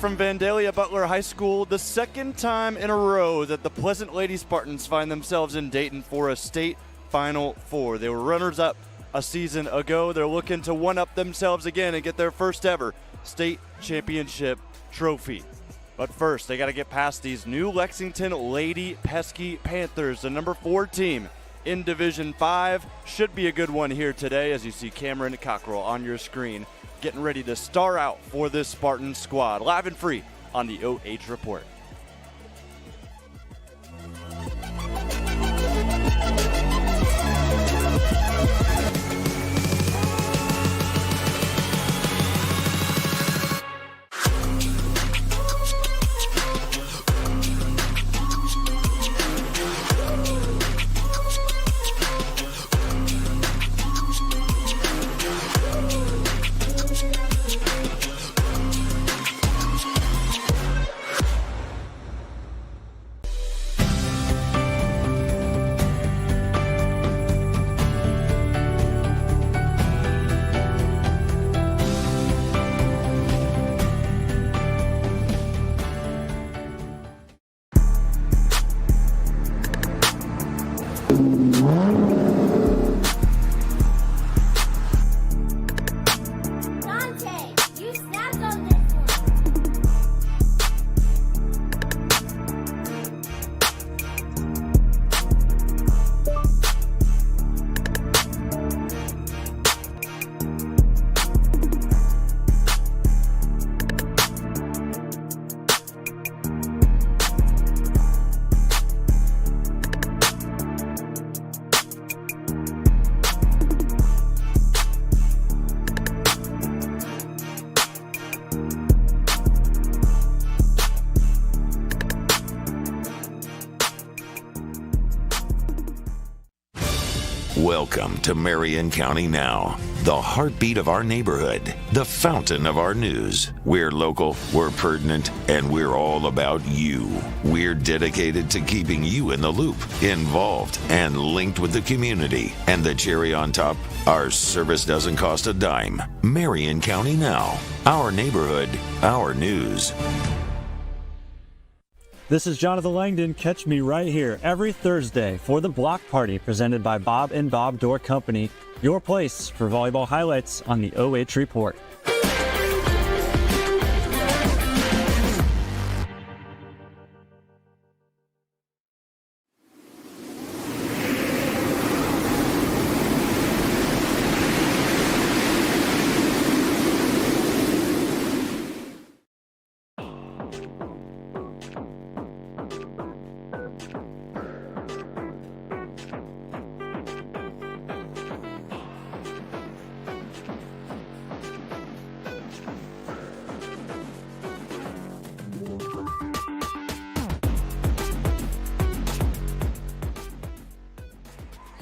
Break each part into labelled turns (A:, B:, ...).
A: from Vandalia Butler High School, the second time in a row that the Pleasant Lady Spartans find themselves in Dayton for a state Final Four. They were runners-up a season ago. They're looking to one-up themselves again and get their first ever state championship trophy. But first, they got to get past these new Lexington Lady Panthers, the number 4 team in Division 5. Should be a good one here today, as you see Cameron Cockrell on your screen getting ready to star out for this Spartan squad. Live and free on the OH Report.
B: Welcome to Marion County Now, the heartbeat of our neighborhood, the fountain of our news. We're local, we're pertinent, and we're all about you. We're dedicated to keeping you in the loop, involved, and linked with the community. And the cherry on top, our service doesn't cost a dime. Marion County Now, our neighborhood, our news.
C: This is Jonathan Langdon. Catch me right here every Thursday for the Block Party presented by Bob and Bob Door Company, your place for volleyball highlights on the OH Report.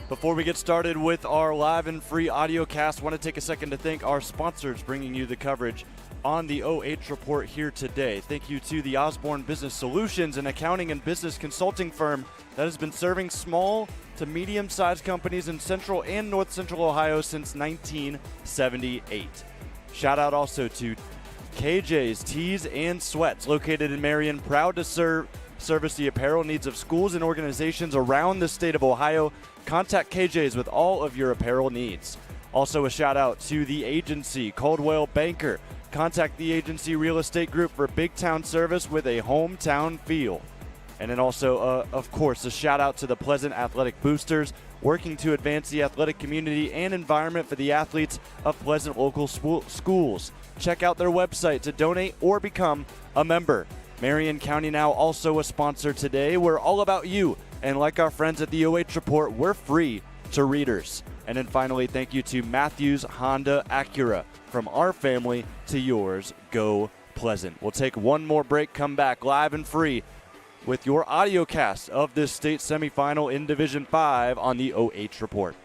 A: Before we get started with our live and free audio cast, I want to take a second to thank our sponsors bringing you the coverage on the OH Report here today. Thank you to the Osborne Business Solutions, an accounting and business consulting firm that has been serving small to medium-sized companies in Central and North Central Ohio since 1978. Shout out also to KJ's Tees and Sweats, located in Marion, proud to service the apparel needs of schools and organizations around the state of Ohio. Contact KJ's with all of your apparel needs. Also a shout out to the agency, Coldwell Banker. Contact the agency real estate group for big town service with a hometown feel. And then also, of course, a shout out to the Pleasant Athletic Boosters, working to advance the athletic community and environment for the athletes of Pleasant local schools. Check out their website to donate or become a member. Marion County Now, also a sponsor today. We're all about you. And like our friends at the OH Report, we're free to readers. And then finally, thank you to Mathews Honda Acura. From our family to yours, go Pleasant. We'll take one more break, come back live and free with your audio cast of this state semifinal in Division 5 on the OH Report.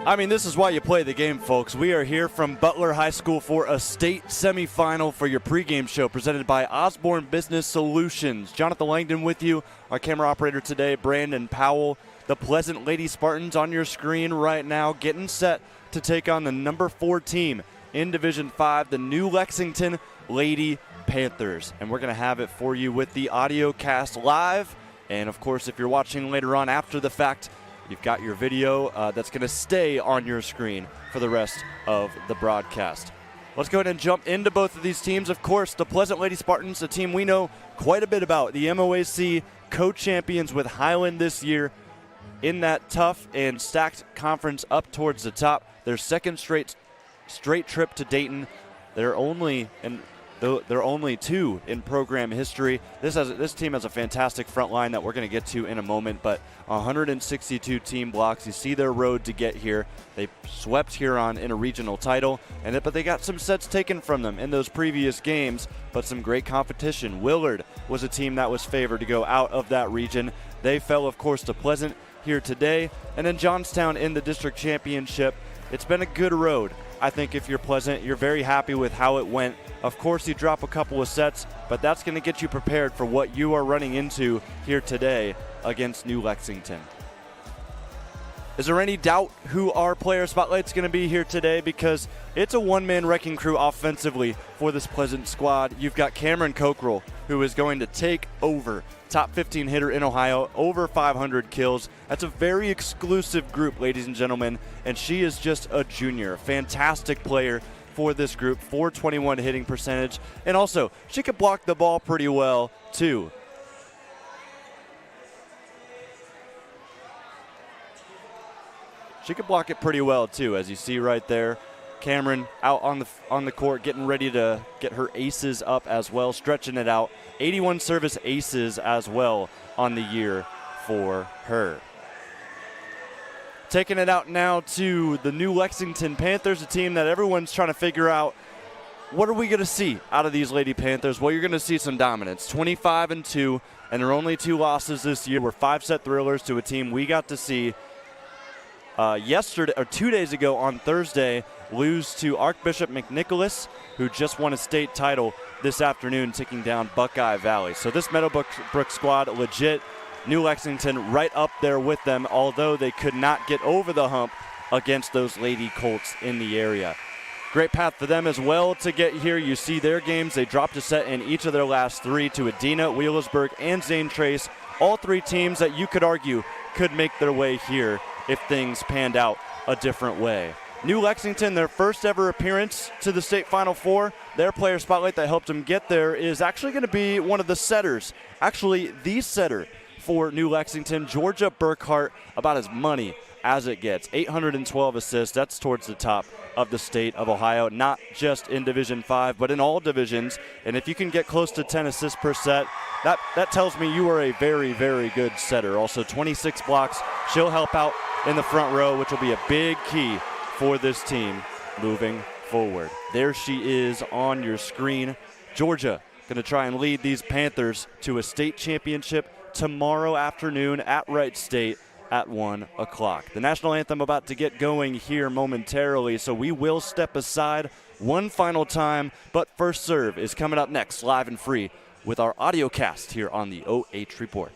A: I mean, this is why you play the game, folks. We are here from Butler High School for a state semifinal for your pregame show presented by Osborne Business Solutions. Jonathan Langdon with you, our camera operator today, Brandon Powell. The Pleasant Lady Spartans on your screen right now, getting set to take on the number 4 team in Division 5, the new Lexington Lady Panthers. And we're going to have it for you with the audio cast live. And, of course, if you're watching later on after the fact, you've got your video that's going to stay on your screen for the rest of the broadcast. Let's go ahead and jump into both of these teams. Of course, the Pleasant Lady Spartans, a team we know quite a bit about. The MOAC co-champions with Highland this year in that tough and stacked conference up towards the top. Their second straight trip to Dayton. They're only 2 in program history. This team has a fantastic front line that we're going to get to in a moment, but 162 team blocks. You see their road to get here. They swept Huron in a regional title, but they got some sets taken from them in those previous games, but some great competition. Willard was a team that was favored to go out of that region. They fell, of course, to Pleasant here today, and then Johnstown in the district championship. It's been a good road. I think if you're Pleasant, you're very happy with how it went. Of course, you drop a couple of sets, but that's going to get you prepared for what you are running into here today against New Lexington. Is there any doubt who our player spotlight's going to be here today? Because it's a one-man wrecking crew offensively for this Pleasant squad. You've got Cameron Cockrell, who is going to take over. Top 15 hitter in Ohio, over 500 kills. That's a very exclusive group, ladies and gentlemen, and she is just a junior. Fantastic player for this group, 421 hitting percentage, and also she could block the ball pretty well too. She could block it pretty well too, as you see right there. Cameron out on the court, getting ready to get her aces up as well, stretching it out. 81 service aces as well on the year for her. Taking it out now to the new Lexington Panthers, a team that everyone's trying to figure out, what are we going to see out of these Lady Panthers? Well, you're going to see some dominance, 25-2, and their only 2 losses this year were 5-set thrillers to a team we got to see yesterday or 2 days ago on Thursday, lose to Archbishop McNicholas, who just won a state title this afternoon, taking down Buckeye Valley. So this Meadowbrook squad, legit. New Lexington right up there with them, although they could not get over the hump against those Lady Colts in the area. Great path for them as well to get here. You see their games. They dropped a set in each of their last 3 to Adina, Wheelersburg, and Zane Trace. All 3 teams that you could argue could make their way here if things panned out a different way. New Lexington, their first ever appearance to the state Final Four. Their player spotlight that helped them get there is actually going to be one of the setters, actually the setter for New Lexington, Georgia Burkhart, about as money as it gets. 812 assists, that's towards the top of the state of Ohio, not just in Division 5, but in all divisions. And if you can get close to 10 assists per set, that tells me you are a very, very good setter. Also 26 blocks. She'll help out in the front row, which will be a big key for this team moving forward. There she is on your screen. Georgia going to try and lead these Panthers to a state championship tomorrow afternoon at Wright State at 1 o'clock. The national anthem about to get going here momentarily, so we will step aside one final time, but First Serve is coming up next, live and free, with our audio cast here on the OH Report.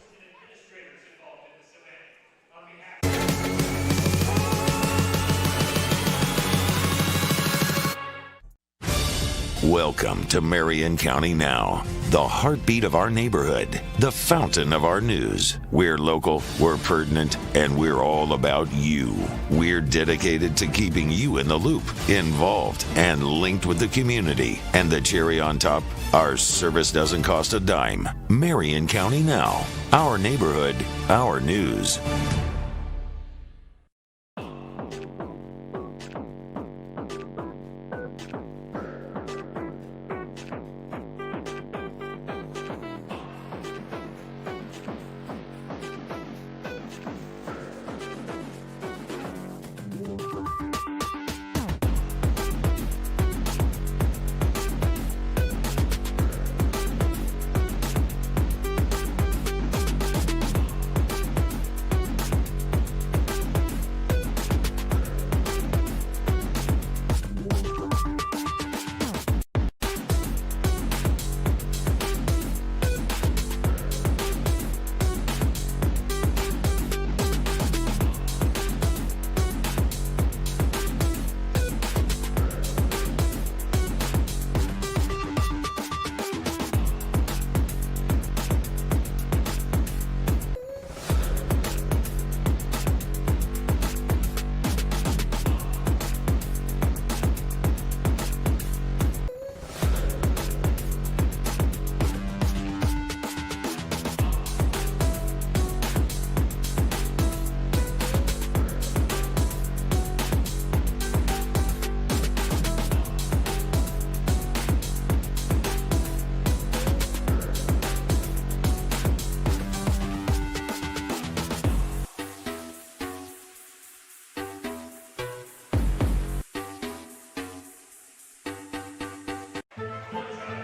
B: Welcome to Marion County Now, the heartbeat of our neighborhood, the fountain of our news. We're local, we're pertinent, and we're all about you. We're dedicated to keeping you in the loop, involved, and linked with the community. And the cherry on top, our service doesn't cost a dime. Marion County Now, our neighborhood, our news.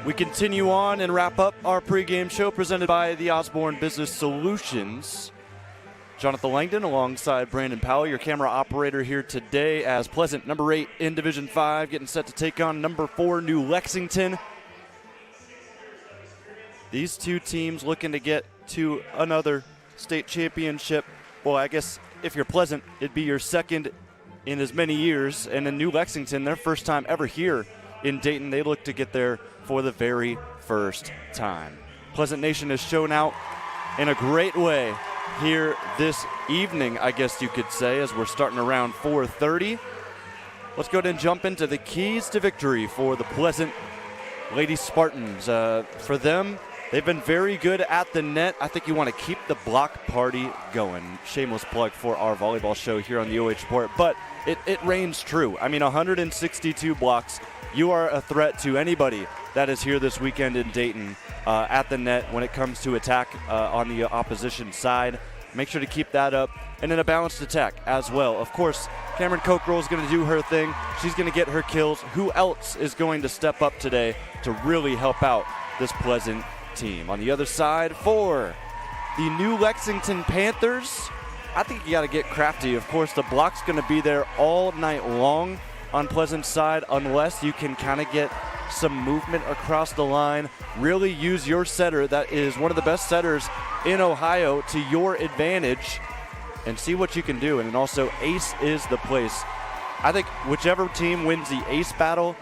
A: We continue on and wrap up our pregame show presented by the Osborne Business Solutions. Jonathan Langdon alongside Brandon Powell, your camera operator here today, as Pleasant, number 8 in Division 5, getting set to take on number 4, New Lexington. These two teams looking to get to another state championship. Well, I guess if you're Pleasant, it'd be your second in as many years. And in New Lexington, their first time ever here in Dayton, they look to get there for the very first time. Pleasant Nation has shown out in a great way here this evening, I guess you could say, as we're starting around 4:30. Let's go ahead and jump into the keys to victory for the Pleasant Lady Spartans. For them, they've been very good at the net. I think you want to keep the block party going. Shameless plug for our volleyball show here on the OH.REPORT, but it reigns true. I mean, 162 blocks. You are a threat to anybody that is here this weekend in Dayton at the net when it comes to attack on the opposition side. Make sure to keep that up. And then a balanced attack as well. Of course, Cameron Cokerell is going to do her thing. She's going to get her kills. Who else is going to step up today to really help out this Pleasant team? On the other side, for the New Lexington Panthers, I think you got to get crafty. Of course, the block's going to be there all night long on Pleasant's side, unless you can kind of get some movement across the line. Really use your setter that is one of the best setters in Ohio to your advantage and see what you can do. And then also, ace is the place. I think whichever team wins the ace battle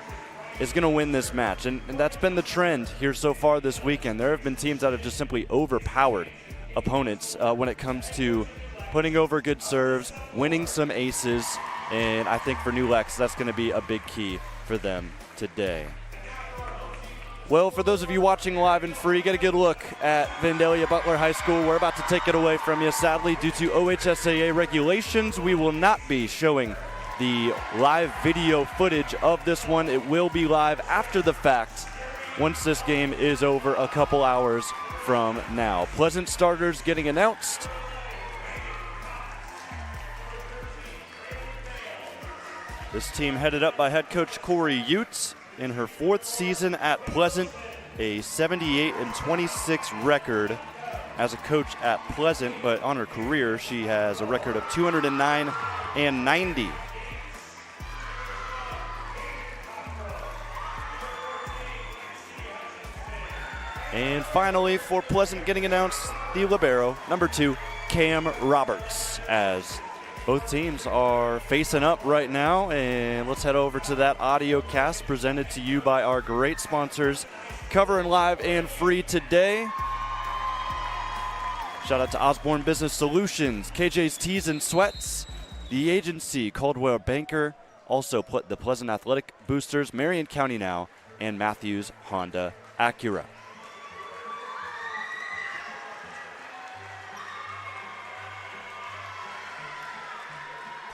A: is going to win this match. And that's been the trend here so far this weekend. There have been teams that have just simply overpowered opponents when it comes to putting over good serves, winning some aces. And I think for New Lex, that's going to be a big key for them today. Well, for those of you watching live and free, get a good look at Vandalia Butler High School. We're about to take it away from you. Sadly, due to OHSAA regulations, we will not be showing the live video footage of this one. It will be live after the fact once this game is over a couple hours from now. Pleasant starters getting announced. This team headed up by head coach Corey Utes in her 4th season at Pleasant, a 78-26 record as a coach at Pleasant, but on her career, she has a record of 209-90. And finally, for Pleasant getting announced, the libero, number 2, Cam Roberts, as Both teams are facing up right now, and let's head over to that audio cast presented to you by our great sponsors, covering live and free today. Shout out to Osborne Business Solutions, KJ's Tees and Sweats, the agency, Coldwell Banker, also the Pleasant Athletic Boosters, Marion County Now, and Mathews Honda Acura.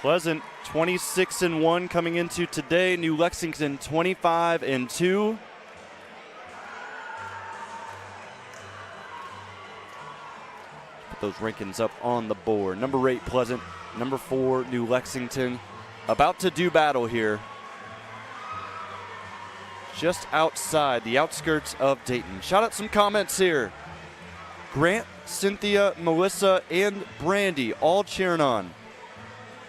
A: Pleasant 26-1 coming into today. New Lexington 25-2. Put those rankings up on the board. Number 8 Pleasant, number 4 New Lexington. About to do battle here. Just outside the outskirts of Dayton. Shout out some comments here. Grant, Cynthia, Melissa, and Brandy all cheering on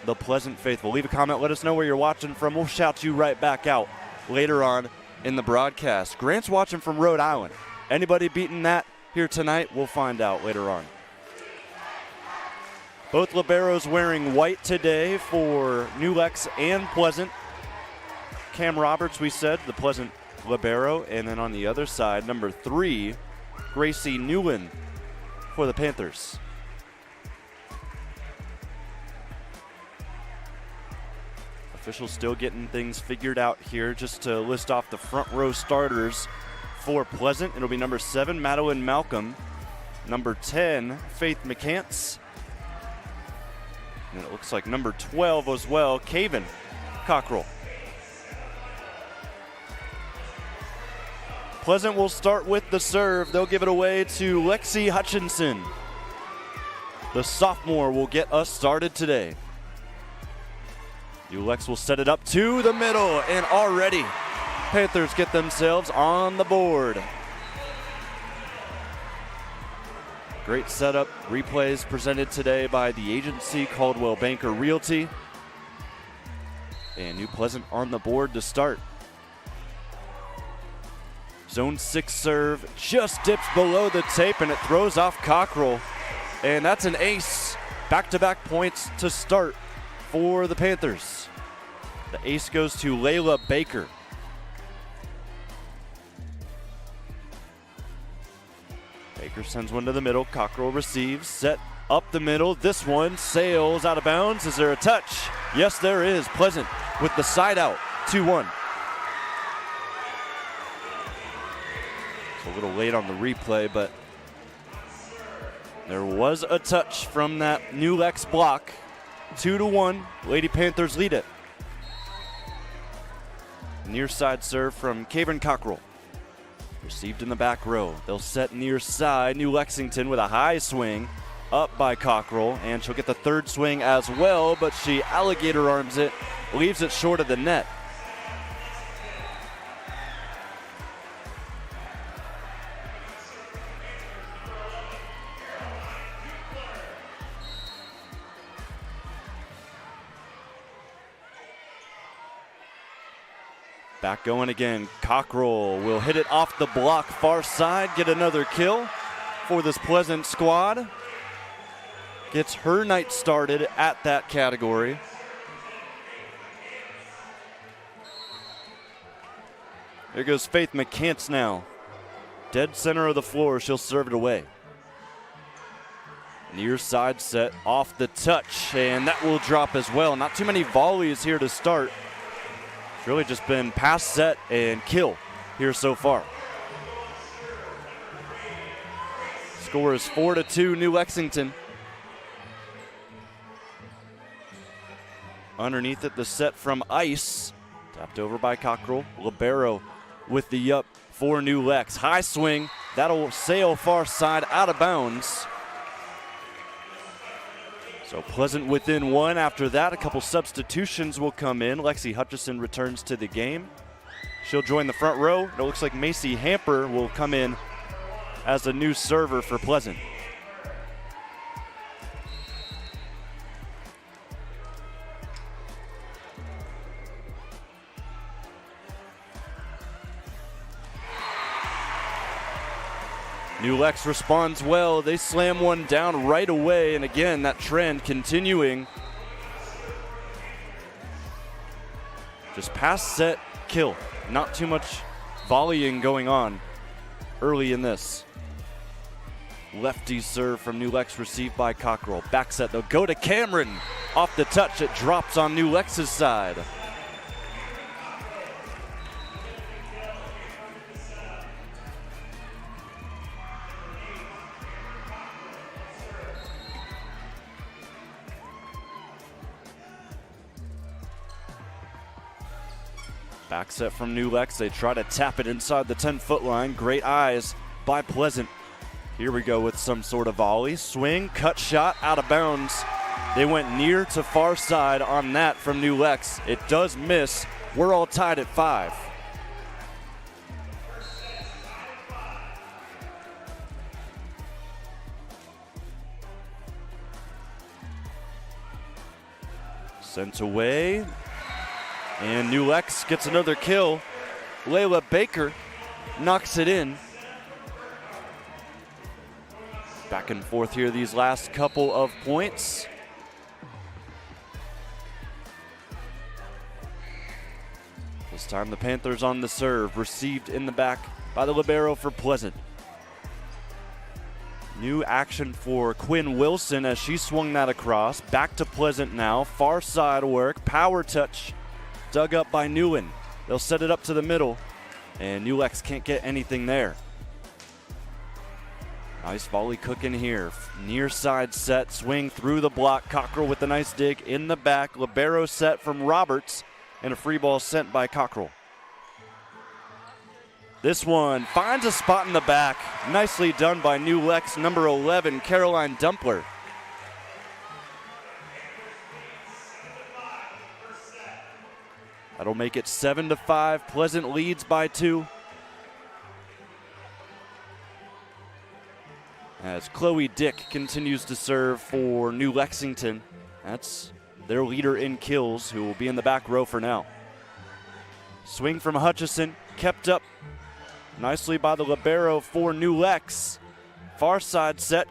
A: the Pleasant faithful. Leave a comment. Let us know where you're watching from. We'll shout you right back out later on in the broadcast. Grant's watching from Rhode Island. Anybody beating that here tonight? We'll find out later on. Both liberos wearing white today for New Lex and Pleasant. Cam Roberts, we said, the Pleasant libero. And then on the other side, number 3, Gracie Newland for the Panthers. Officials still getting things figured out here. Just to list off the front row starters for Pleasant, it'll be number 7, Madeline Malcolm. Number 10, Faith McCants. And it looks like number 12 as well, Caven Cockrell. Pleasant will start with the serve. They'll give it away to Lexi Hutchinson. The sophomore will get us started today. ULEX will set it up to the middle, and already Panthers get themselves on the board. Great setup. Replays presented today by the agency, Coldwell Banker Realty. And New Pleasant on the board to start. Zone 6 serve just dips below the tape, and it throws off Cockrell. And that's an ace. Back-to-back points to start for the Panthers. The ace goes to Layla Baker. Baker sends one to the middle. Cockrell receives, set up the middle. This one sails out of bounds. Is there a touch? Yes, there is. Pleasant with the side out, 2-1. It's a little late on the replay, but there was a touch from that New Lex block. 2-1, Lady Panthers lead it. Near side serve from Caven Cockrell. Received in the back row. They'll set near side. New Lexington with a high swing up by Cockrell, and she'll get the third swing as well, but she alligator arms it, leaves it short of the net. Back going again. Cockrell will hit it off the block far side, get another kill for this Pleasant squad. Gets her night started at that category. There goes Faith McCants now. Dead center of the floor, she'll serve it away. Near side set off the touch, and that will drop as well. Not too many volleys here to start. It's really just been pass, set, and kill here so far. Score is 4-2, New Lexington. Underneath it, the set from Ice. Tapped over by Cockrell. Libero with the up for New Lex. High swing. That'll sail far side out of bounds. So Pleasant within one. After that, a couple substitutions will come in. Lexi Hutchison returns to the game. She'll join the front row. It looks like Macy Hamper will come in as a new server for Pleasant. New Lex responds well. They slam one down right away, and again, that trend continuing Just pass, set, kill. Not too much volleying going on early in this. Lefty serve from New Lex received by Cockrell. Back set, they'll go to Cameron. Off the touch, it drops on New Lex's side. Back set from New Lex. They try to tap it inside the 10-foot line. Great eyes by Pleasant. Here we go with some sort of volley. Swing, cut shot, out of bounds. They went near to far side on that from New Lex. It does miss. We're all tied at 5. Sent away. And New Lex gets another kill. Layla Baker knocks it in. Back and forth here these last couple of points. This time the Panthers on the serve, received in the back by the libero for Pleasant. New action for Quinn Wilson as she swung that across. Back to Pleasant now, far side work, power touch, dug up by Newen. They'll set it up to the middle, and New Lex can't get anything there. Nice volley cooking here. Near side set, swing through the block. Cockrell with a nice dig in the back. Libero set from Roberts, and a free ball sent by Cockrell. This one finds a spot in the back. Nicely done by New Lex, number 11, Caroline Dumpler. That'll make it 7-5. Pleasant leads by 2. As Chloe Dick continues to serve for New Lexington. That's their leader in kills, who will be in the back row for now. Swing from Hutchison, kept up nicely by the libero for New Lex. Far side set.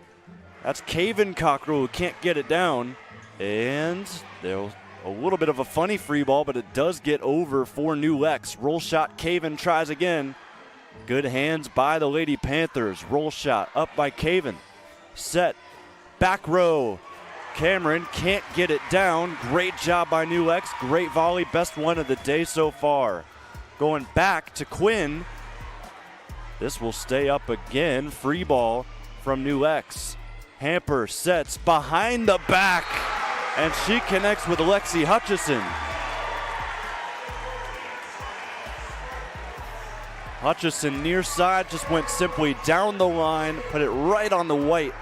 A: That's Caven Cockrell who can't get it down. And they'll a little bit of a funny free ball, but it does get over for New Lex. Roll shot, Caven tries again. Good hands by the Lady Panthers. Roll shot up by Caven. Set, back row. Cameron can't get it down. Great job by New Lex. Great volley, best one of the day so far. Going back to Quinn. This will stay up again. Free ball from New Lex. Hamper sets behind the back, and she connects with Alexi Hutchison. Hutchison near side just went simply down the line, put it right on the white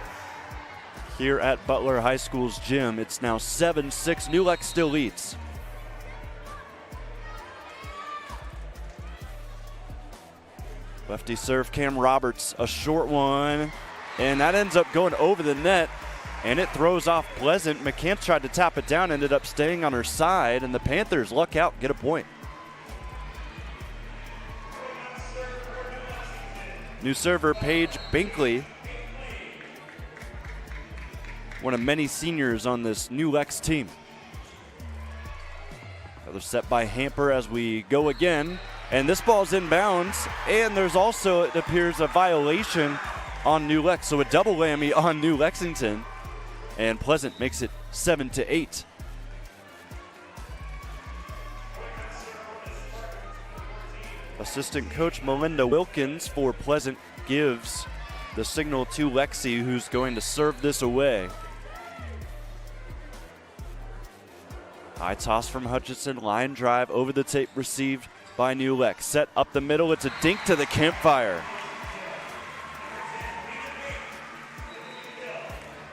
A: here at Butler High School's gym. It's now 7-6. New Lex still leads. Lefty serve, Cam Roberts, a short one, and that ends up going over the net, and it throws off Pleasant. McCants tried to tap it down, ended up staying on her side, and the Panthers luck out, get a point. New server, Paige Binkley, one of many seniors on this New Lex team. Another set by Hamper as we go again. And this ball's inbounds, and there's also, it appears, a violation on New Lex. So a double whammy on New Lexington. And Pleasant makes it 7-8. Assistant coach Melinda Wilkins for Pleasant gives the signal to Lexi, who's going to serve this away. High toss from Hutchison, line drive over the tape, received by New Lex. Set up the middle, it's a dink to the campfire.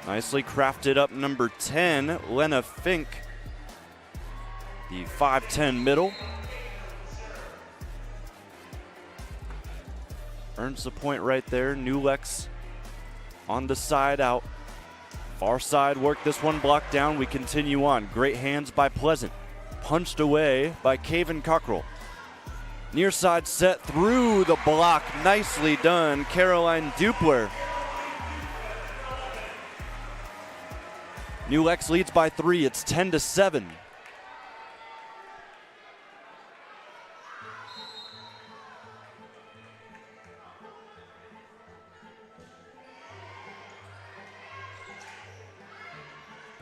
A: Nicely crafted up, number 10, Lena Fink. The 5'10 middle. Earns the point right there. New Lex on the side out. Far side work, this one blocked down. We continue on. Great hands by Pleasant. Punched away by Caven Cockrell. Near side set through the block. Nicely done, Caroline Dupler. New Lex leads by 3. It's 10-7.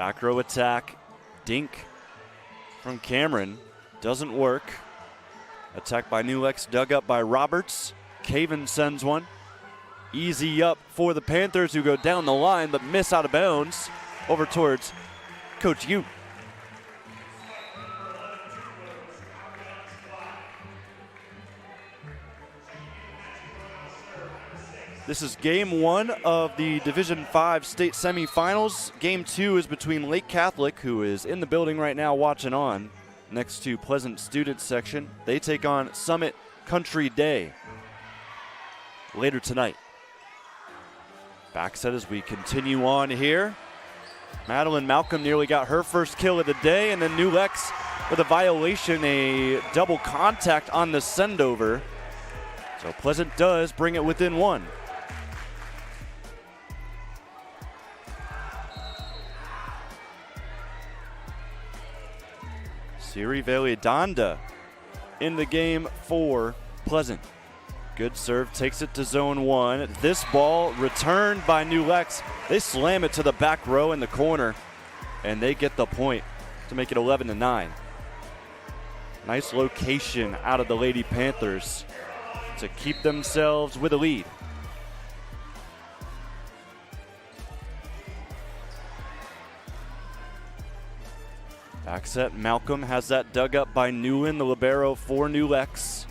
A: Back row attack. Dink from Cameron. Doesn't work. Attack by New Lex, dug up by Roberts. Caven sends one. Easy up for the Panthers, who go down the line but miss out of bounds. Over towards Coach Ute. This is game 1 of the Division 5 state semifinals. Game 2 is between Lake Catholic, who is in the building right now watching on, next to Pleasant Student Section. They take on Summit Country Day later tonight. Back set as we continue on here. Madeline Malcolm nearly got her first kill of the day, and then New Lex with a violation, a double contact on the send-over. So Pleasant does bring it within 1. Siri Veledanda in the game for Pleasant. Good serve, takes it to zone 1. This ball returned by New Lex. They slam it to the back row in the corner, and they get the point to make it 11-9. Nice location out of the Lady Panthers to keep themselves with a lead. Back set, Malcolm has that dug up by Newland, the libero for New Lex.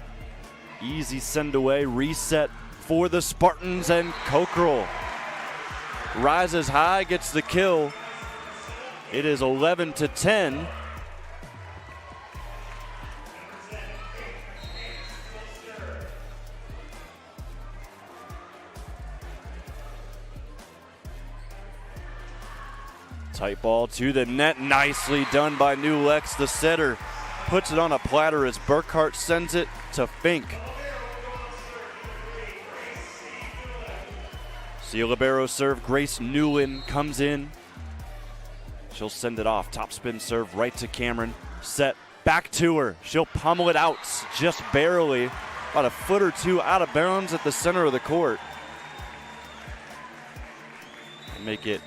A: Easy send away, reset for the Spartans, and Cockrell rises high, gets the kill. It is 11-10. Tight ball to the net, nicely done by New Lex. The setter puts it on a platter as Burkhart sends it to Fink. See a libero serve, Grace Newland comes in. She'll send it off, top spin serve right to Cameron. Set, back to her, she'll pummel it out just barely, about a foot or two out of bounds at the center of the court. Make it,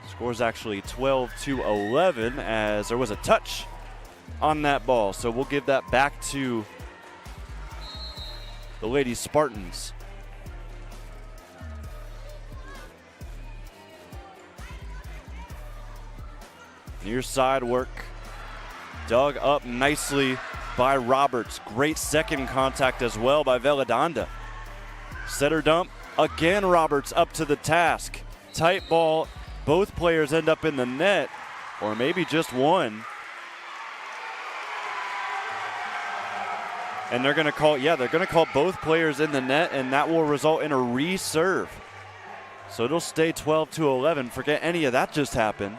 A: score's actually 12-11 as there was a touch on that ball. So we'll give that back to the Lady Spartans. Near side work, dug up nicely by Roberts. Great second contact as well by Veledanda. Setter dump, again Roberts up to the task. Tight ball, both players end up in the net, or maybe just one. And they're gonna call both players in the net, and that will result in a reserve. So it'll stay 12-11. Forget any of that just happened.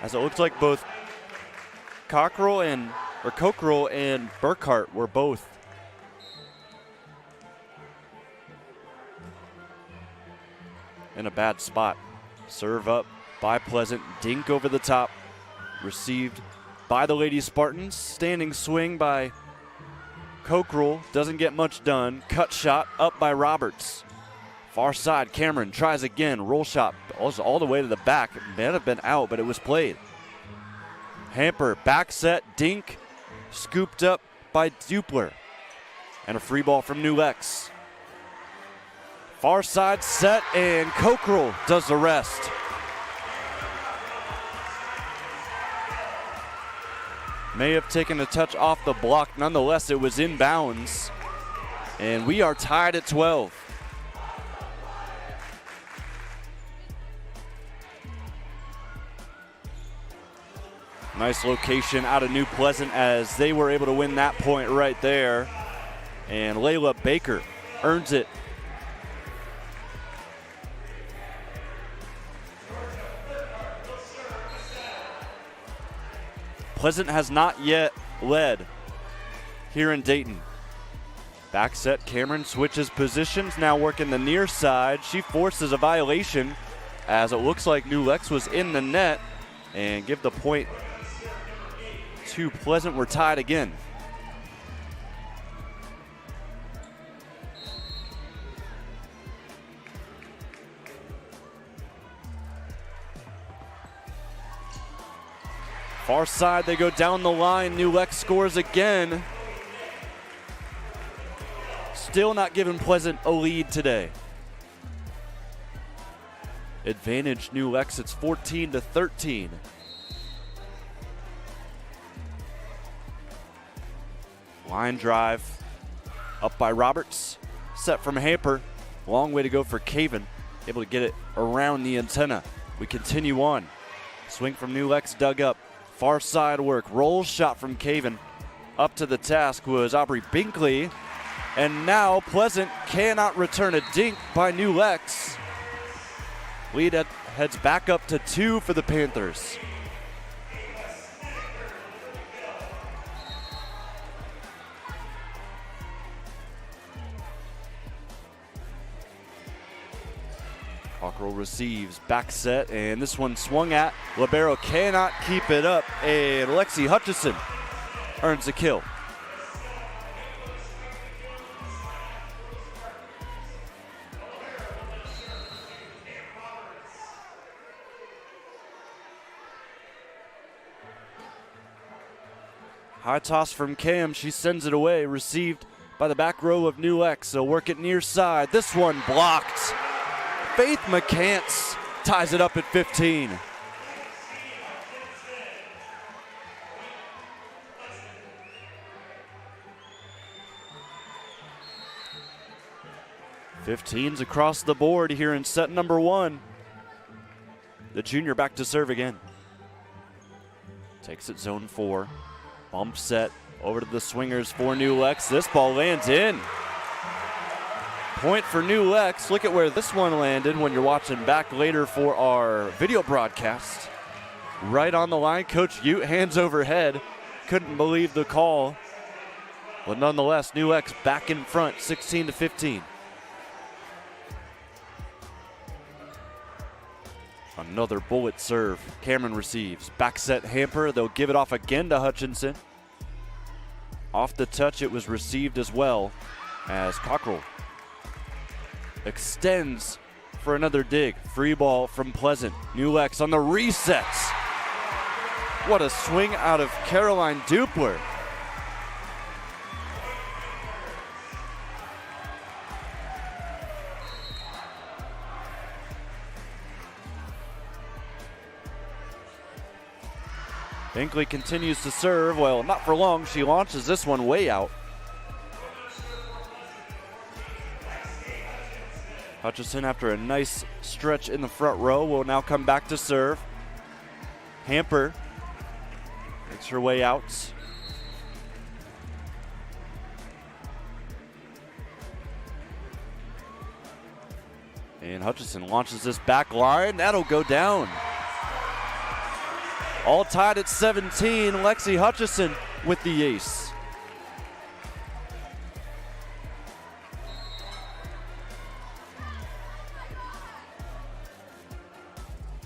A: As it looks like both Cockrell and Burkhart were both in a bad spot. Serve up by Pleasant, dink over the top, received by the Lady Spartans. Standing swing by Cockrell, doesn't get much done. Cut shot up by Roberts. Far side, Cameron tries again. Roll shot all the way to the back. It may have been out, but it was played. Hamper, back set, dink, scooped up by Dupler. And a free ball from New Lex. Far side set, and Cockrell does the rest. May have taken a touch off the block. Nonetheless, it was inbounds. And we are tied at 12. Nice location out of New Pleasant as they were able to win that point right there. And Layla Baker earns it. Pleasant has not yet led here in Dayton. Back set, Cameron switches positions, now working the near side. She forces a violation as it looks like New Lex was in the net, and give the point to Pleasant. We're tied again. Far side, they go down the line. New Lex scores again. Still not giving Pleasant a lead today. Advantage New Lex, it's 14-13. Line drive, up by Roberts, set from Hamper. Long way to go for Caven, able to get it around the antenna. We continue on. Swing from New Lex dug up. Far side work, roll shot from Caven. Up to the task was Aubrey Binkley. And now Pleasant cannot return a dink by New Lex. Lead heads back up to 2 for the Panthers. Cockrell receives, back set, and this one swung at. Libero cannot keep it up, and Lexi Hutchison earns a kill. High toss from Cam, she sends it away, received by the back row of New Lex, so work it near side. This one blocked. Faith McCants ties it up at 15. Fifteens across the board here in set number 1. The junior back to serve again. Takes it zone 4. Bump set over to the swingers for New Lex. This ball lands in. Point for New Lex. Look at where this one landed when you're watching back later for our video broadcast. Right on the line. Coach Ute, hands overhead. Couldn't believe the call. But nonetheless, New Lex back in front, 16-15. Another bullet serve. Cameron receives. Back set Hamper. They'll give it off again to Hutchinson. Off the touch, it was received as well as Cockrell extends for another dig. Free ball from Pleasant. New Lex on the resets. What a swing out of Caroline Dupler. Binkley continues to serve. Well, not for long. She launches this one way out. Hutchison, after a nice stretch in the front row, will now come back to serve. Hamper makes her way out. And Hutchison launches this back line. That'll go down. All tied at 17. Lexi Hutchison with the ace.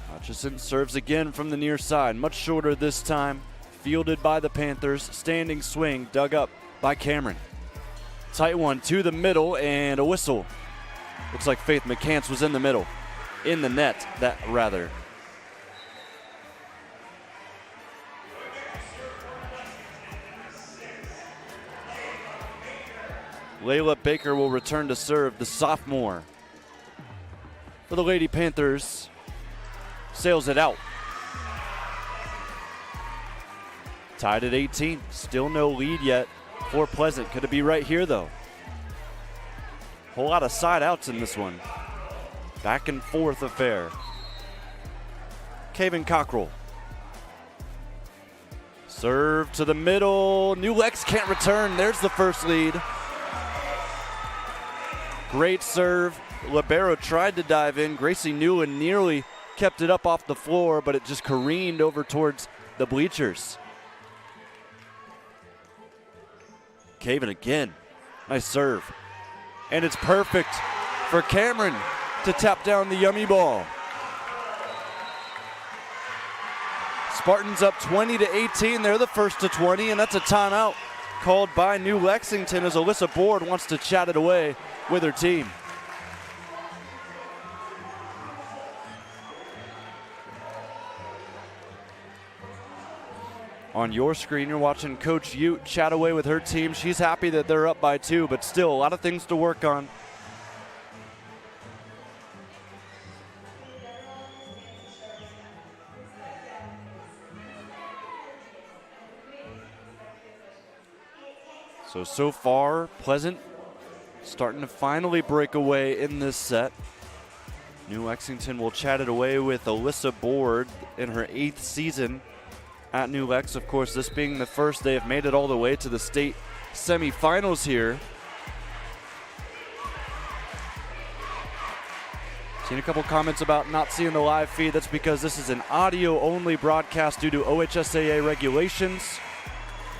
A: Hutchison serves again from the near side. Much shorter this time. Fielded by the Panthers. Standing swing dug up by Cameron. Tight one to the middle and a whistle. Looks like Faith McCants was in the middle. In the net, that rather. Layla Baker will return to serve, the sophomore. For the Lady Panthers, sails it out. Tied at 18, still no lead yet for Pleasant. Could it be right here though? Whole lot of side outs in this one. Back and forth affair. Caven Cockrell. Serve to the middle. New Lex can't return. There's the first lead. Great serve. Libero tried to dive in. Gracie Newland nearly kept it up off the floor, but it just careened over towards the bleachers. Caven again. Nice serve. And it's perfect for Cameron to tap down the yummy ball. Spartans up 20-18. They're the first to 20, and that's a timeout called by New Lexington as Alyssa Board wants to chat it away with her team. On your screen, you're watching Coach Ute chat away with her team. She's happy that they're up by 2, but still a lot of things to work on. So far, Pleasant starting to finally break away in this set. New Lexington will chat it away with Alyssa Board in her 8th season at New Lex. Of course, this being the first they have made it all the way to the state semifinals here. Seen a couple comments about not seeing the live feed. That's because this is an audio-only broadcast due to OHSAA regulations.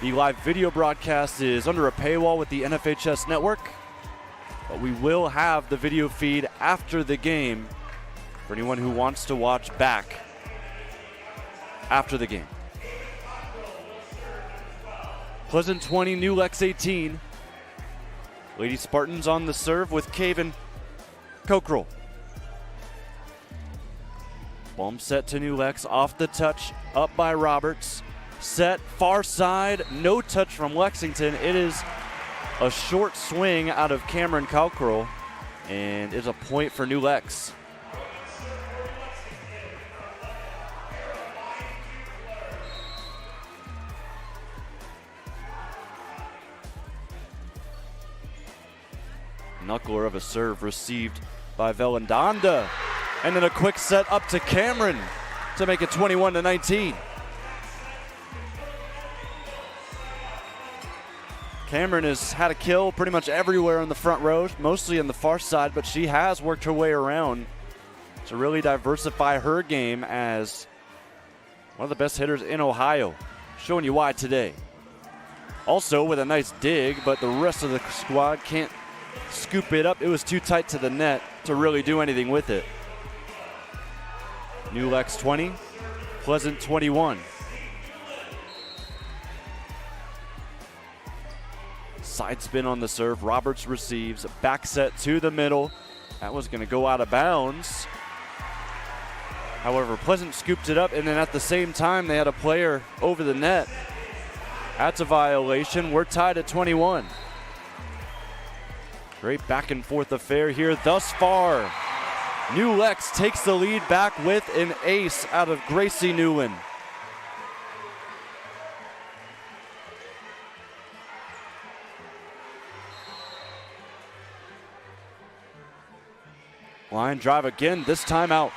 A: The live video broadcast is under a paywall with the NFHS network, but we will have the video feed after the game for anyone who wants to watch back after the game. Pleasant 20, New Lex 18. Lady Spartans on the serve with Caven Cockrell. Bomb set to New Lex, off the touch, up by Roberts. Set, far side, no touch from Lexington. It is a short swing out of Cameron Cockrell, and is a point for New Lex. Knuckler of a serve received by Velandanda. And then a quick set up to Cameron to make it 21-19. Cameron has had a kill pretty much everywhere on the front row, mostly on the far side, but she has worked her way around to really diversify her game as one of the best hitters in Ohio. Showing you why today. Also with a nice dig, but the rest of the squad can't scoop it up. It was too tight to the net to really do anything with it. New Lex 20, Pleasant 21. Side spin on the serve. Roberts receives. Back set to the middle. That was going to go out of bounds. However, Pleasant scooped it up, and then at the same time, they had a player over the net. That's a violation. We're tied at 21. Great back and forth affair here thus far. New Lex takes the lead back with an ace out of Gracie Newland. Line drive again, this time out.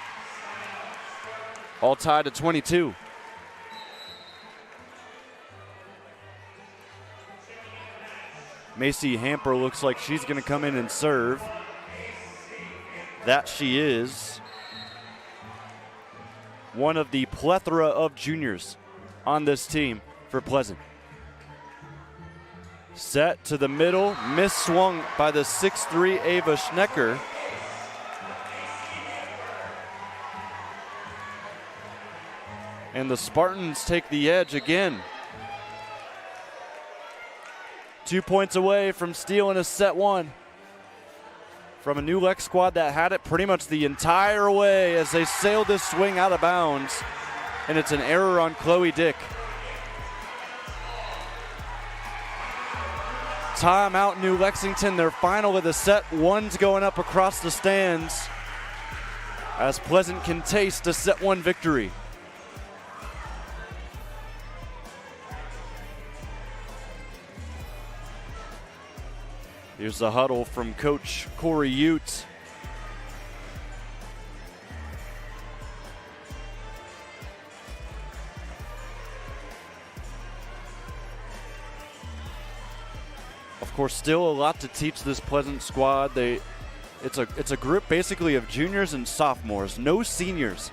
A: All tied at 22. Macy Hamper looks like she's going to come in and serve. That she is. One of the plethora of juniors on this team for Pleasant. Set to the middle, miss swung by the 6'3" Ava Schnecker. And the Spartans take the edge again. 2 points away from stealing a set one from a New Lex squad that had it pretty much the entire way as they sailed this swing out of bounds. And it's an error on Chloe Dick. Timeout, New Lexington, their final of the set. One's going up across the stands as Pleasant can taste a set one victory. Here's the huddle from Coach Corey Ute. Of course, still a lot to teach this Pleasant squad. It's a group basically of juniors and sophomores. No seniors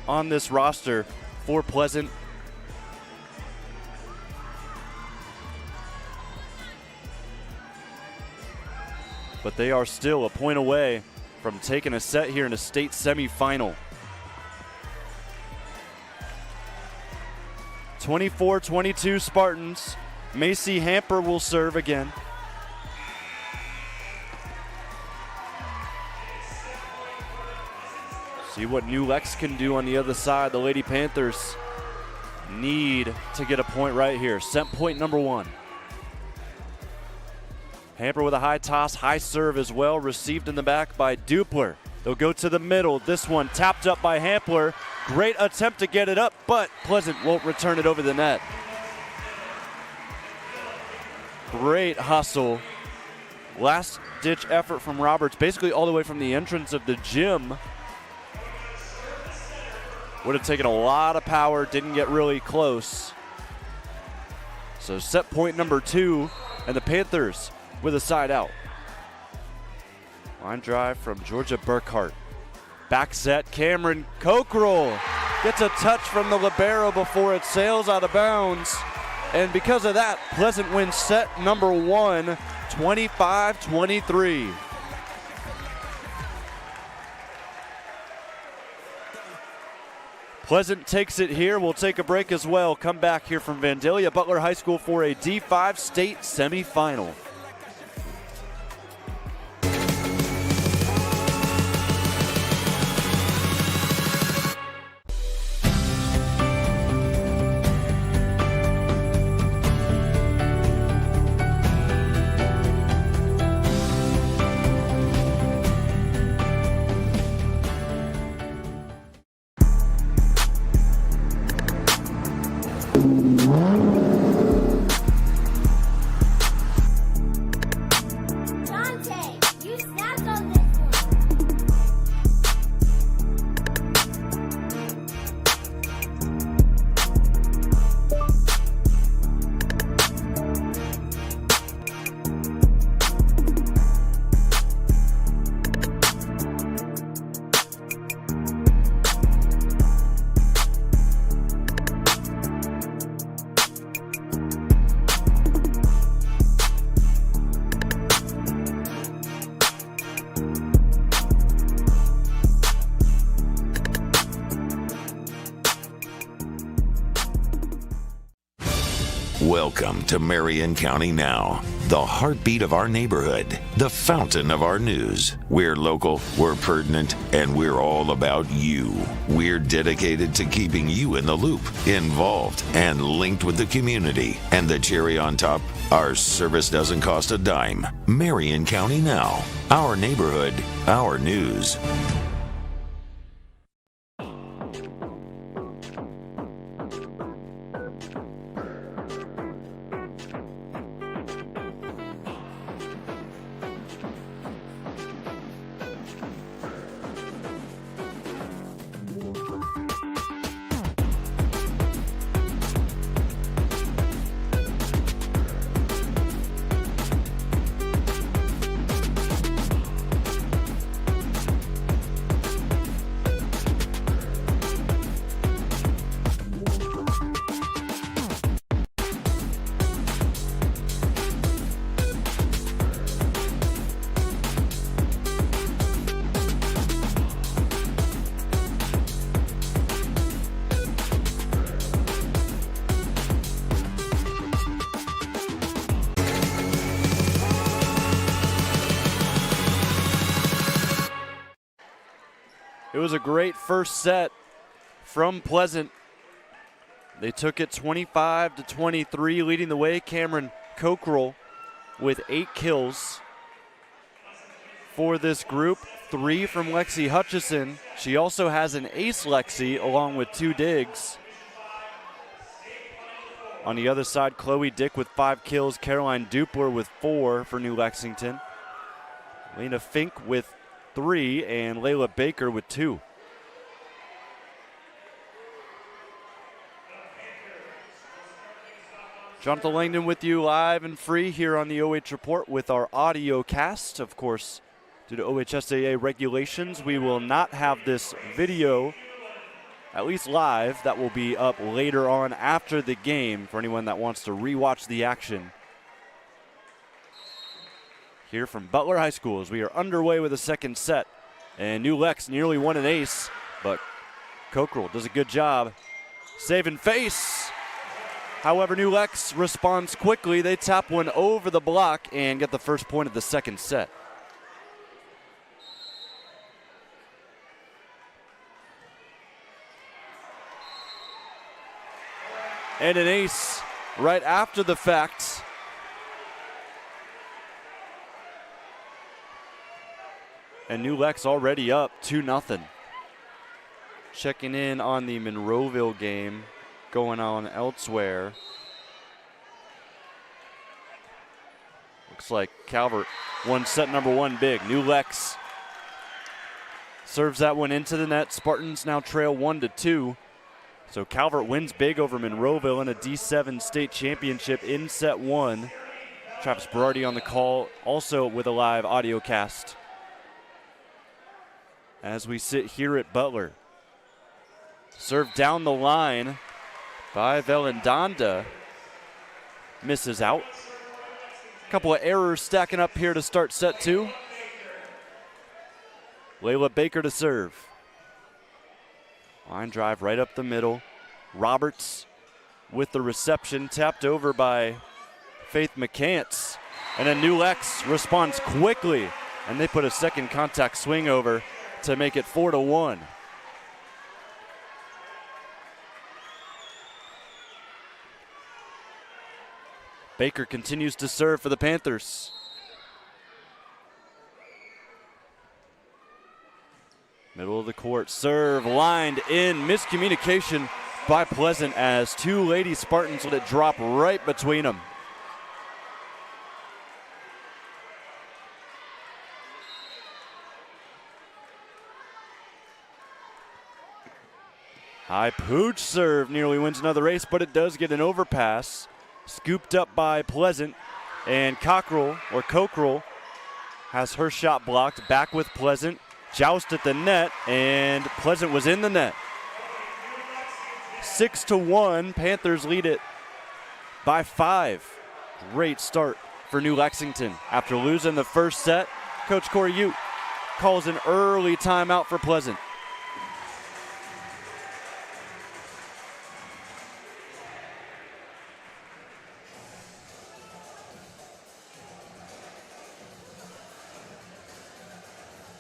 A: on this roster for Pleasant. But they are still a point away from taking a set here in a state semifinal. 24-22 Spartans. Macy Hamper will serve again. See what New Lex can do on the other side. The Lady Panthers need to get a point right here. Set point number 1. Hamper with a high toss, high serve as well, received in the back by Dupler. They'll go to the middle. This one tapped up by Hampler. Great attempt to get it up, but Pleasant won't return it over the net. Great hustle. Last ditch effort from Roberts, basically all the way from the entrance of the gym. Would have taken a lot of power, didn't get really close. So set point number 2, and the Panthers with a side out. Line drive from Georgia Burkhart. Back set, Cameron Cockerill gets a touch from the libero before it sails out of bounds. And because of that, Pleasant wins set number 1, 25-23. Pleasant takes it here. We'll take a break as well. Come back here from Vandalia Butler High School for a D5 state semifinal.
B: Welcome to Marion County Now, the heartbeat of our neighborhood, the fountain of our news. We're local, we're pertinent, and we're all about you. We're dedicated to keeping you in the loop, involved, and linked with the community. And the cherry on top, our service doesn't cost a dime. Marion County Now, our neighborhood, our news.
A: It was a great first set from Pleasant. They took it 25-23, leading the way. Cameron Cockerill with 8 kills for this group. 3 from Lexi Hutchison. She also has an ace Lexi along with 2 digs. On the other side, Chloe Dick with 5 kills. Caroline Dupler with 4 for New Lexington. Lena Fink with 3 and Layla Baker with 2. Jonathan Langdon with you live and free here on the OH Report with our audio cast. Of course, due to OHSAA regulations, we will not have this video, at least live. That will be up later on after the game for anyone that wants to rewatch the action. Here from Butler High School as we are underway with the second set. And New Lex nearly won an ace, but Cockerill does a good job saving face. However, New Lex responds quickly. They tap one over the block and get the first point of the second set. and an ace right after the fact. And New Lex already up 2-0. Checking in on the Monroeville game going on elsewhere. Looks like Calvert won set number 1 big. New Lex serves that one into the net. Spartans now trail 1-2. So Calvert wins big over Monroeville in a D7 state championship in set 1. Travis Berardi on the call, also with a live audio cast. As we sit here at Butler. Served down the line by Velandanda. Misses out. A couple of errors stacking up here to start set 2. Layla Baker to serve. Line drive right up the middle. Roberts with the reception, tapped over by Faith McCants. And then New Lex responds quickly, and they put a second contact swing over to make it 4-1. Baker continues to serve for the Panthers. Middle of the court, serve lined in, miscommunication by Pleasant as 2 Lady Spartans let it drop right between them. High pooch serve nearly wins another race, but it does get an overpass. Scooped up by Pleasant, and Cockrell has her shot blocked. Back with Pleasant, joust at the net, and Pleasant was in the net. 6-1, Panthers lead it by 5. Great start for New Lexington. After losing the first set, Coach Corey Ute calls an early timeout for Pleasant.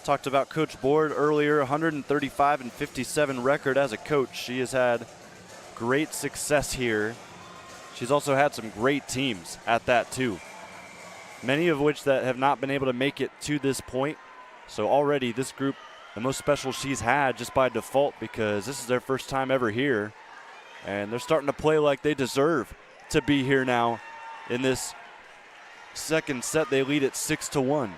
A: Talked about Coach Board earlier, 135-57 record as a coach. She has had great success here. She's also had some great teams at that too. Many of which that have not been able to make it to this point. So already this group, the most special she's had just by default because this is their first time ever here. And they're starting to play like they deserve to be here now. In this second set, they lead at 6-1.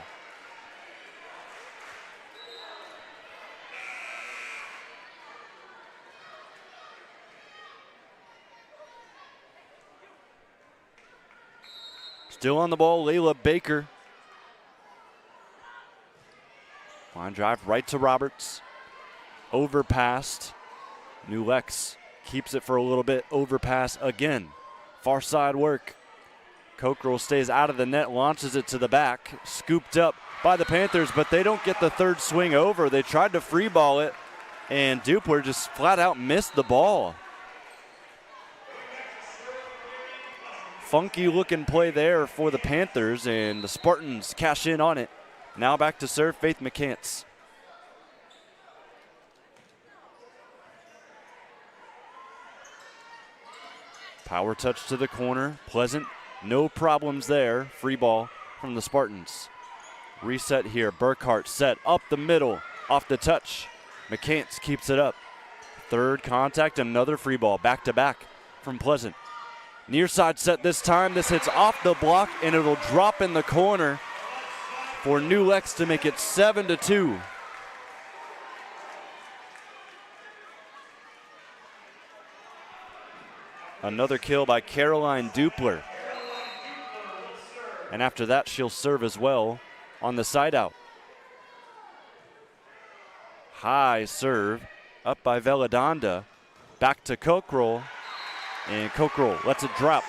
A: Still on the ball, Layla Baker. Line drive right to Roberts. Overpassed. New Lex keeps it for a little bit. Overpass again. Far side work. Cockrell stays out of the net, launches it to the back. Scooped up by the Panthers, but they don't get the third swing over. They tried to free ball it, and Dupler just flat out missed the ball. Funky looking play there for the Panthers, and the Spartans cash in on it. Now back to serve Faith McCants. Power touch to the corner. Pleasant, no problems there. Free ball from the Spartans. Reset here. Burkhart set up the middle, off the touch. McCants keeps it up. Third contact, another free ball, back to back from Pleasant. Near side set this time. This hits off the block, and it'll drop in the corner for New Lex to make it 7-2. Another kill by Caroline Dupler. And after that, she'll serve as well on the side out. High serve up by Veladonda. Back to Cockrell. And Cockrell lets it drop.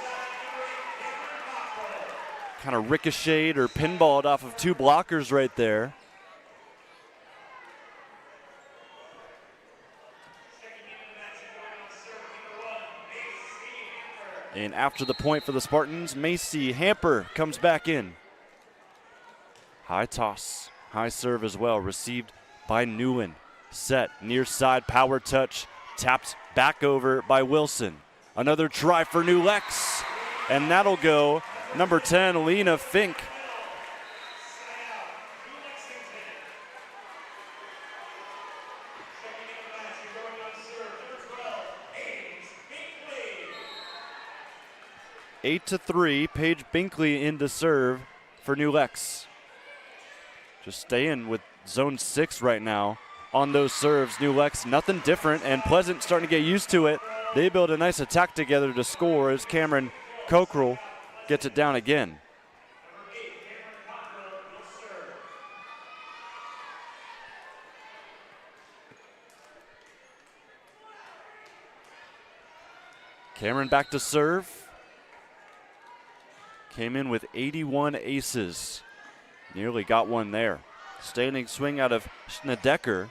A: Kind of ricocheted or pinballed off of 2 blockers right there. And after the point for the Spartans, Macy Hamper comes back in. High toss, high serve as well, received by Newland. Set, near side power touch, tapped back over by Wilson. Another try for New Lex, and that'll go number 10, Lena Fink. Eight to 3, Paige Binkley in to serve for New Lex. Just staying with zone 6 right now on those serves. New Lex, nothing different, and Pleasant starting to get used to it. They build a nice attack together to score as Cameron Cockerill gets it down again. Cameron back to serve. Came in with 81 aces. Nearly got one there. Standing swing out of Schnedeker.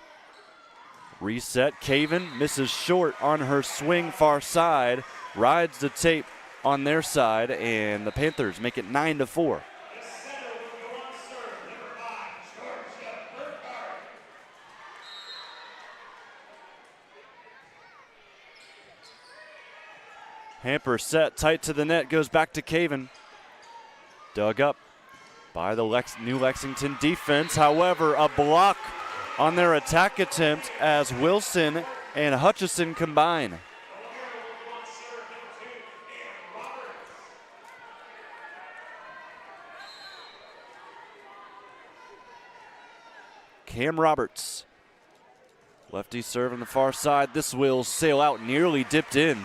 A: Reset. Caven misses short on her swing far side. Rides the tape on their side, and the Panthers make it 9-4. Hamper set tight to the net, goes back to Caven. Dug up by the New Lexington defense. However, a block on their attack attempt as Wilson and Hutchison combine. Cam Roberts. Lefty serve on the far side. This will sail out, nearly dipped in.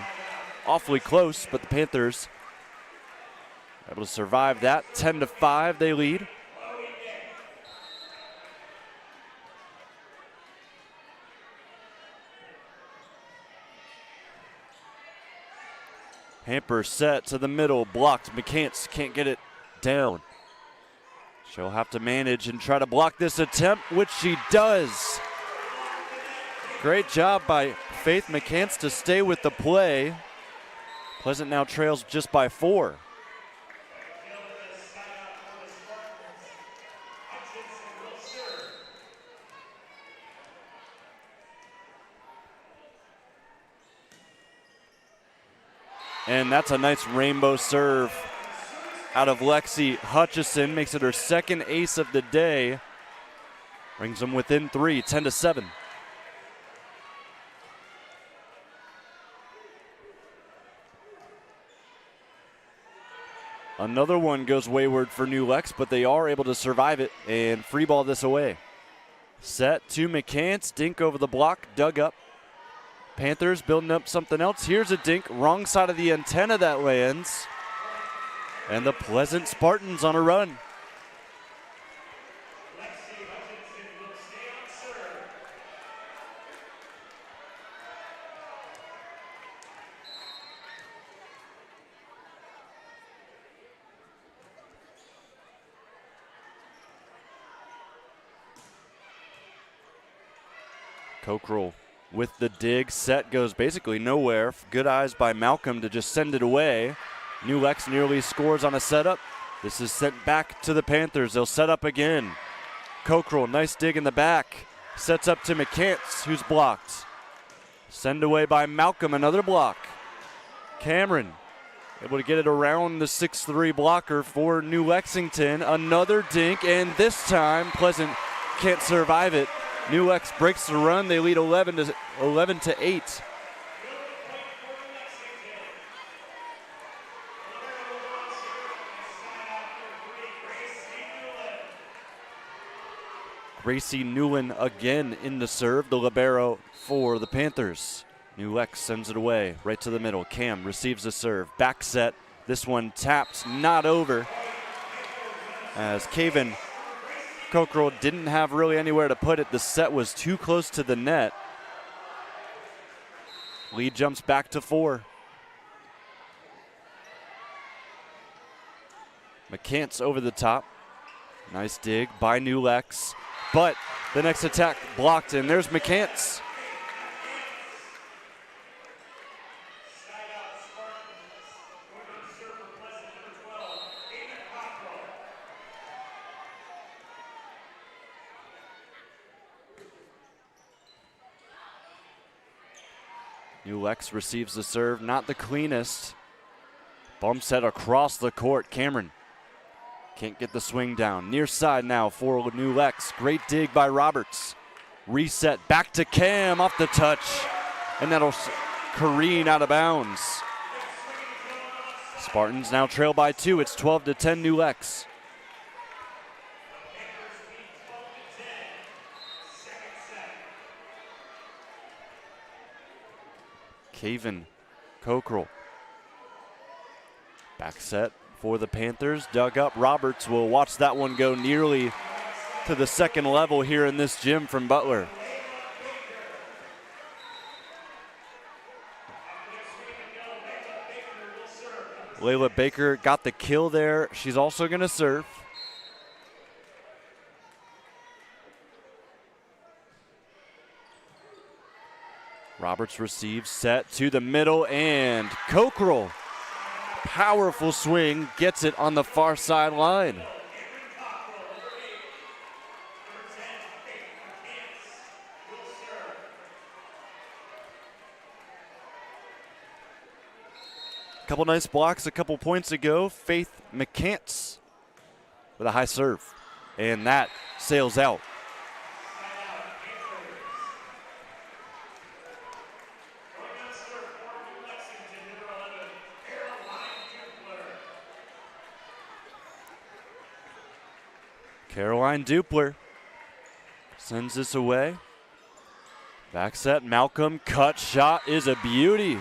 A: Awfully close, but the Panthers able to survive that. 10-5 they lead. Hamper set to the middle, blocked. McCants can't get it down. She'll have to manage and try to block this attempt, which she does. Great job by Faith McCants to stay with the play. Pleasant now trails just by 4. And that's a nice rainbow serve out of Lexi Hutchison. Makes it her second ace of the day. Brings them within 3, 10-7. Another one goes wayward for New Lex, but they are able to survive it and free ball this away. Set to McCants, dink over the block, dug up. Panthers building up something else. Here's a dink, wrong side of the antenna that lands. And the Pleasant Spartans on a run. Cockerill with the dig. Set goes basically nowhere. Good eyes by Malcolm to just send it away. New Lex nearly scores on a setup. This is sent back to the Panthers. They'll set up again. Cockerill, nice dig in the back. Sets up to McCants, who's blocked. Send away by Malcolm, another block. Cameron able to get it around the 6'3 blocker for New Lexington. Another dink, and this time Pleasant can't survive it. New Lex breaks the run. They lead 11-8. Gracie Newland again in the serve, the libero for the Panthers. New Lex sends it away right to the middle. Cam receives the serve. Back set. This one tapped, not over. As Caven Cockerill didn't have really anywhere to put it. The set was too close to the net. Lead jumps back to 4. McCants over the top. Nice dig by New Lex. But the next attack blocked, and there's McCants. New Lex receives the serve, not the cleanest. Bump set across the court. Cameron can't get the swing down. Near side now for New Lex. Great dig by Roberts. Reset back to Cam off the touch, and that'll careen out of bounds. Spartans now trail by 2. It's 12-10 New Lex. Caven, Cockrell. Back set for the Panthers. Dug up. Roberts will watch that one go nearly to the second level here in this gym from Butler. Layla Baker got the kill there. She's also going to serve. Roberts receives, set to the middle, and Cockrell, powerful swing, gets it on the far sideline. Couple nice blocks a couple points ago. Faith McCants with a high serve, and that sails out. Caroline Dupler sends this away. Back set, Malcolm, cut shot is a beauty.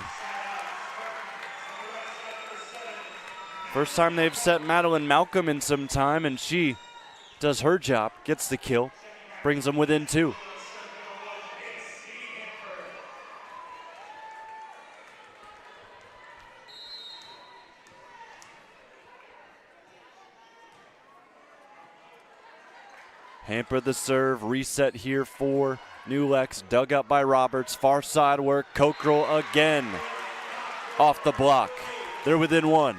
A: First time they've set Madeline Malcolm in some time, and she does her job, gets the kill, brings them within 2. Hamper the serve, reset here for New Lex, dug up by Roberts, far side work, Cockrell again off the block. They're within 1.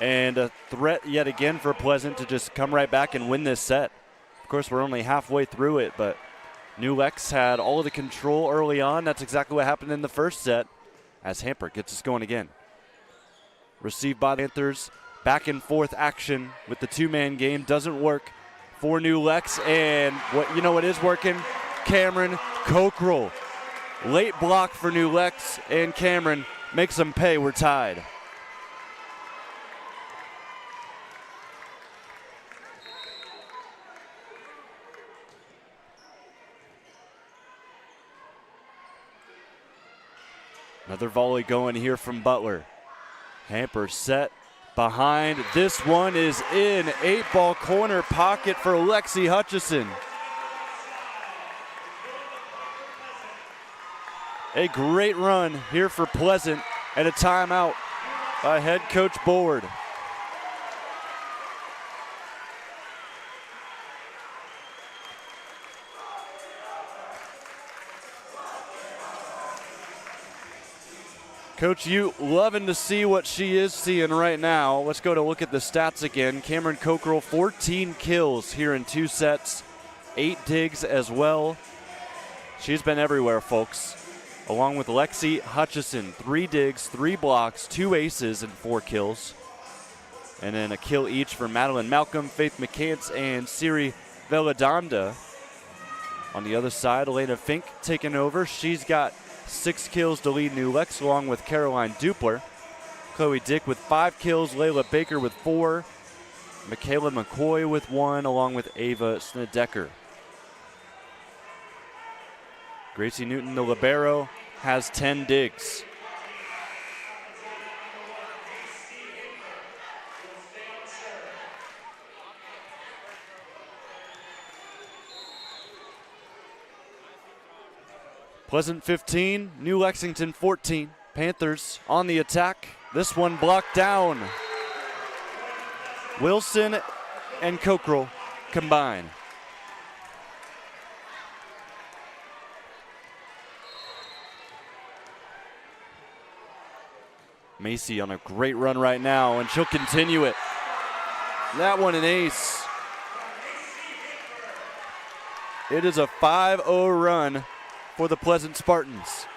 A: And a threat yet again for Pleasant to just come right back and win this set. Of course, we're only halfway through it, but New Lex had all of the control early on. That's exactly what happened in the first set as Hamper gets us going again. Received by the Panthers, back and forth action with the 2-man game. Doesn't work for New Lex, and what is working? Cameron Cockrell. Late block for New Lex, and Cameron makes them pay. We're tied. Another volley going here from Butler. Hamper set behind. This one is in. 8-ball corner pocket for Lexi Hutchison. A great run here for Pleasant, and a timeout by head coach Board. Coach, you loving to see what she is seeing right now. Let's go to look at the stats again. Cameron Cockrell, 14 kills here in 2 sets, 8 digs as well. She's been everywhere, folks. Along with Lexi Hutchison, 3 digs, 3 blocks, 2 aces, and 4 kills. And then a kill each for Madeline Malcolm, Faith McCants, and Siri Veladonda. On the other side, Elena Fink taking over. She's got 6 kills to lead New Lex, along with Caroline Dupler. Chloe Dick with 5 kills, Layla Baker with 4, Michaela McCoy with 1, along with Ava Snedeker. Gracie Newton, the libero, has 10 digs. Pleasant 15, New Lexington 14. Panthers on the attack. This one blocked down. Wilson and Cockrell combine. Macy on a great run right now, and she'll continue it. That one an ace. It is a 5-0 run for the Pleasant Spartans.